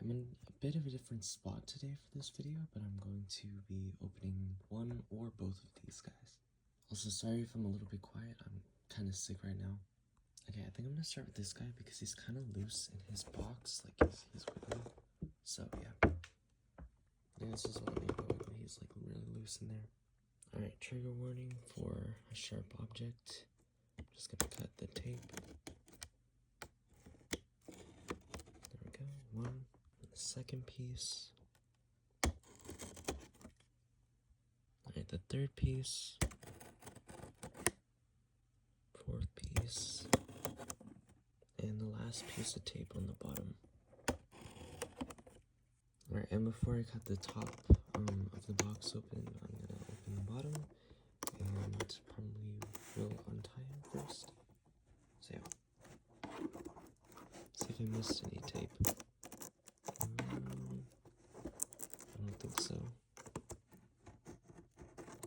I'm in a bit of a different spot today for this video, but I'm going to be opening one or both of these guys. Also, sorry if I'm a little bit quiet, I'm kind of sick right now. Okay, I think I'm gonna start with this guy because he's kind of loose in his box, like he's wiggly. So yeah, this is one wiggly. He's like really loose in there. Alright, trigger warning for a sharp object. I'm just gonna cut the tape. There we go, one. The second piece. Alright, the third piece. Fourth piece. And the last piece of tape on the bottom. Alright, and before I cut the top of the box open, I'm gonna open the bottom and probably will untie him first. So yeah. See if I missed any tape. I don't think so.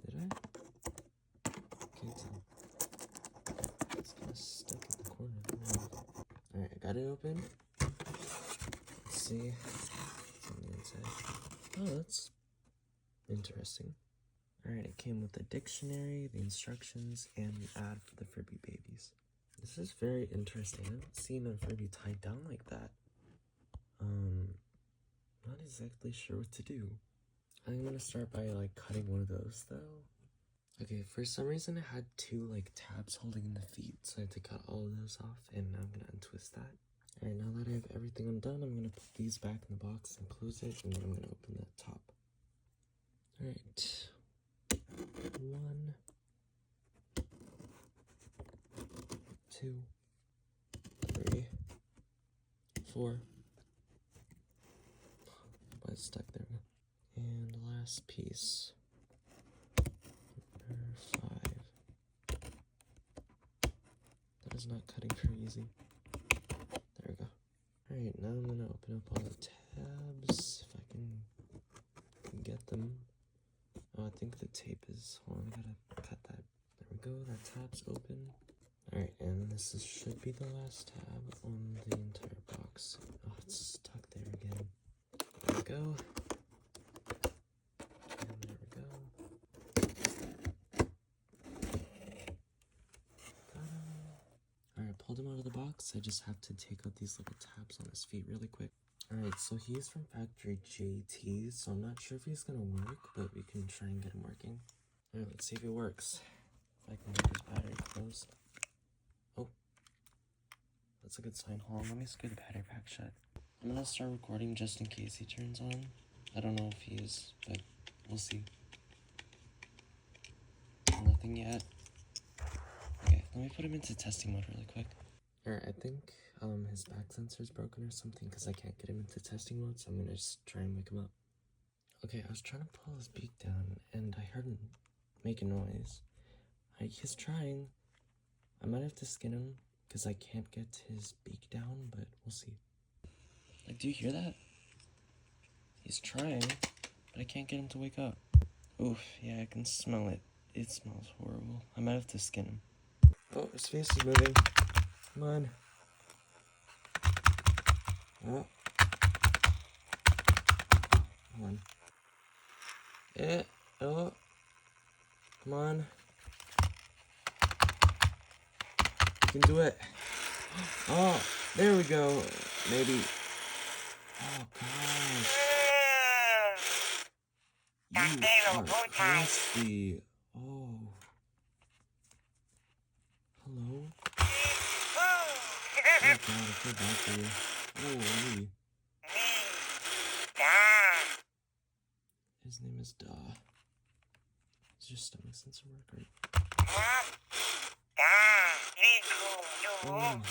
Did I? Can't tell. It's kind of stuck in the corner. Alright, I got it open. Let's see what's on the inside. Oh, that's interesting. Alright, it came with the dictionary, the instructions, and the ad for the Furby babies. This is very interesting. I haven't seen a Furby tied down like that. Not exactly sure what to do. I think I'm gonna start by like cutting one of those though. Okay, for some reason I had two like tabs holding in the feet, so I had to cut all of those off, and now I'm gonna untwist that. Alright, now that I have everything undone, I'm gonna put these back in the box and close it, and then I'm gonna open the top. Alright. 1, 2, 3, 4. But it's stuck there. And the last piece. Number 5. That is not cutting very easy. There we go. Alright, now I'm gonna open up all the tabs if I can get them. Oh, I think the tape is. Hold on, I gotta cut that. There we go, that tab's open. Alright, and should be the last tab on the entire box. Oh, it's stuck there again. There we go. And there we go. Got him. Alright, I pulled him out of the box. I just have to take out these little tabs on his feet really quick. Alright, so he's from factory JT, so I'm not sure if he's gonna work, but we can try and get him working. Alright, let's see if it works. If I can get his battery closed. Oh, that's a good sign. Hold on, let me screw the battery pack shut. I'm gonna start recording just in case he turns on. I don't know if he is, but we'll see. Nothing yet. Okay, let me put him into testing mode really quick. Alright, I think his back sensor is broken or something because I can't get him into testing mode, so I'm gonna just try and wake him up. Okay, I was trying to pull his beak down and I heard him make a noise. He's trying. I might have to skin him because I can't get his beak down, but we'll see. Like, do you hear that? He's trying, but I can't get him to wake up. Oof, yeah, I can smell it. It smells horrible. I might have to skin him. Oh, his face is moving. Come on. Oh. Come on. Yeah. Oh. Come on. You can do it. Oh, there we go. Maybe. Oh, gosh. You are crusty. Oh. Hello? Oh, God, I feel bad for you. Oh, his name is Da. Does your stomach sensor work? Oh my God.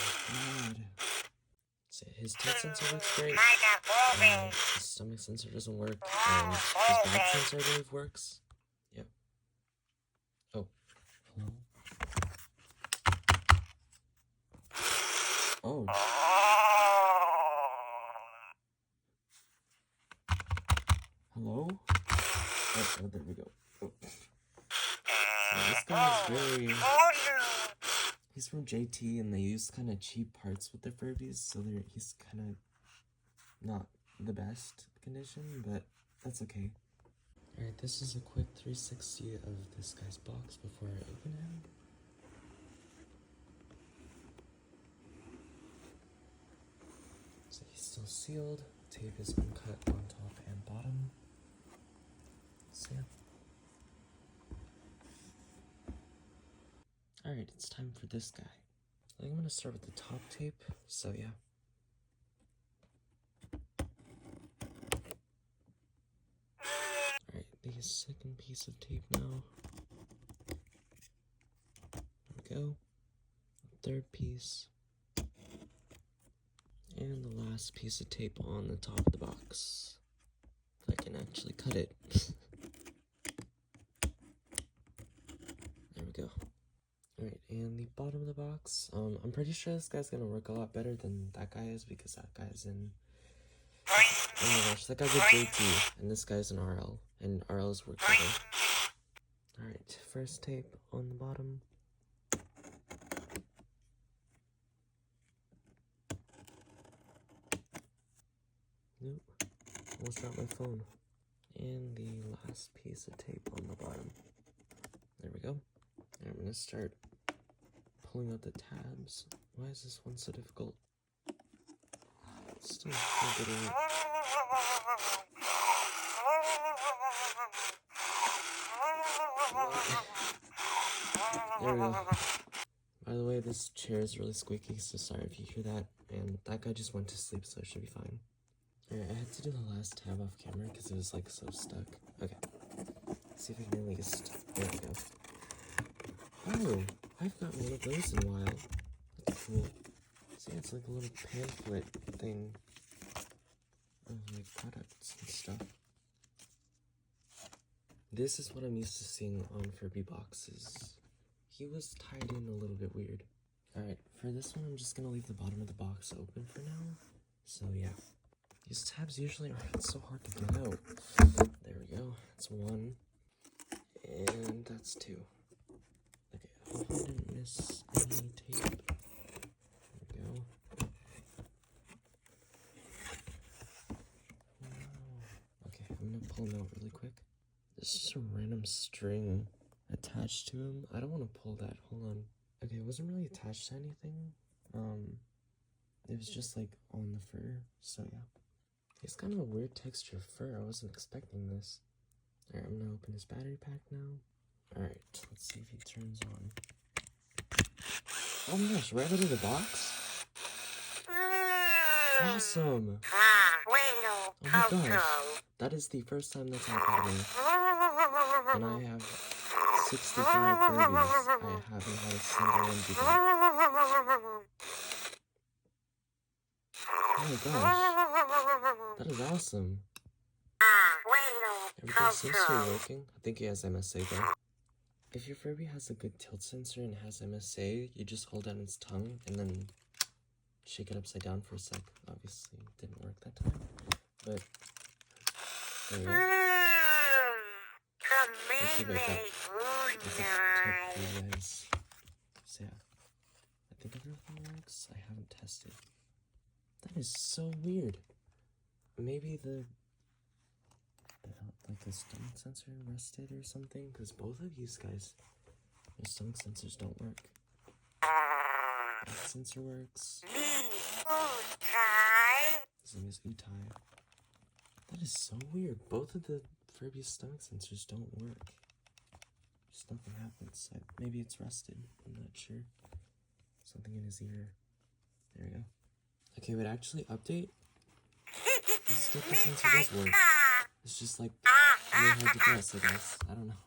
So his taste sensor works great. His stomach sensor doesn't work. And his back sensor, I believe, works. Yep. Oh. Hello? Oh. Hello? Oh, there we go. Oh. So this guy is very... He's from JT, and they use kind of cheap parts with their Furbies, so he's kind of not the best condition, but that's okay. Alright, this is a quick 360 of this guy's box before I open him. So he's still sealed, tape is uncut on top and bottom. So yeah. Alright, it's time for this guy. I think I'm gonna start with the top tape, so yeah. Alright, the second piece of tape now. There we go. Third piece. And the last piece of tape on the top of the box. If I can actually cut it. There we go. Alright, and the bottom of the box. I'm pretty sure this guy's gonna work a lot better than that guy is because that guy's in... Oh my gosh, that guy's a JP, and this guy's an RL, and RL's work better. Alright, first tape on the bottom. Nope, almost dropped my phone. And the last piece of tape on the bottom. There we go. And I'm gonna start pulling out the tabs. Why is this one so difficult? Still not getting it. There we go. By the way, this chair is really squeaky, so sorry if you hear that. And that guy just went to sleep, so it should be fine. Alright, I had to do the last tab off camera because it was like so stuck. Okay. Let's see if I can at least... There we go. Oh, I've got one of those in a while. That's cool. See, it's like a little pamphlet thing of like products and stuff. This is what I'm used to seeing on Furby boxes. He was tied in a little bit weird. Alright, for this one, I'm just gonna leave the bottom of the box open for now. So yeah. These tabs usually aren't so hard to get out. There we go. That's one. And that's two. Okay, I hope I didn't miss any tape. There we go. Wow. Okay, I'm gonna pull him out really quick. There's just a random string attached to him. I don't want to pull that. Hold on. Okay, it wasn't really attached to anything. It was just like on the fur. So yeah. It's kind of a weird texture of fur. I wasn't expecting this. Alright, I'm gonna open his battery pack now. Alright, let's see if he turns on. Oh my gosh, right out of the box? Awesome! Oh my gosh, that is the first time that's happened to me. And I have 65 furbies. I haven't had a single one do that. Oh my gosh, that is awesome. Everything seems to be working. I think he has MSA though. If your Furby has a good tilt sensor and has MSA, you just hold down its tongue and then shake it upside down for a sec. Obviously, it didn't work that time, but there we go. Let's see if I got a tip for you guys. So yeah, I think everything works. I haven't tested. That is so weird. Maybe like the stomach sensor rusted or something, because both of these guys, their stomach sensors don't work. That sensor works. His name is Utai. That is so weird. Both of the Furby's stomach sensors don't work. Just nothing happens. Maybe it's rusted. I'm not sure. Something in his ear. There we go. Okay, but actually update. The stomach sensor does work. It's just like really hard to guess, I guess. I don't know.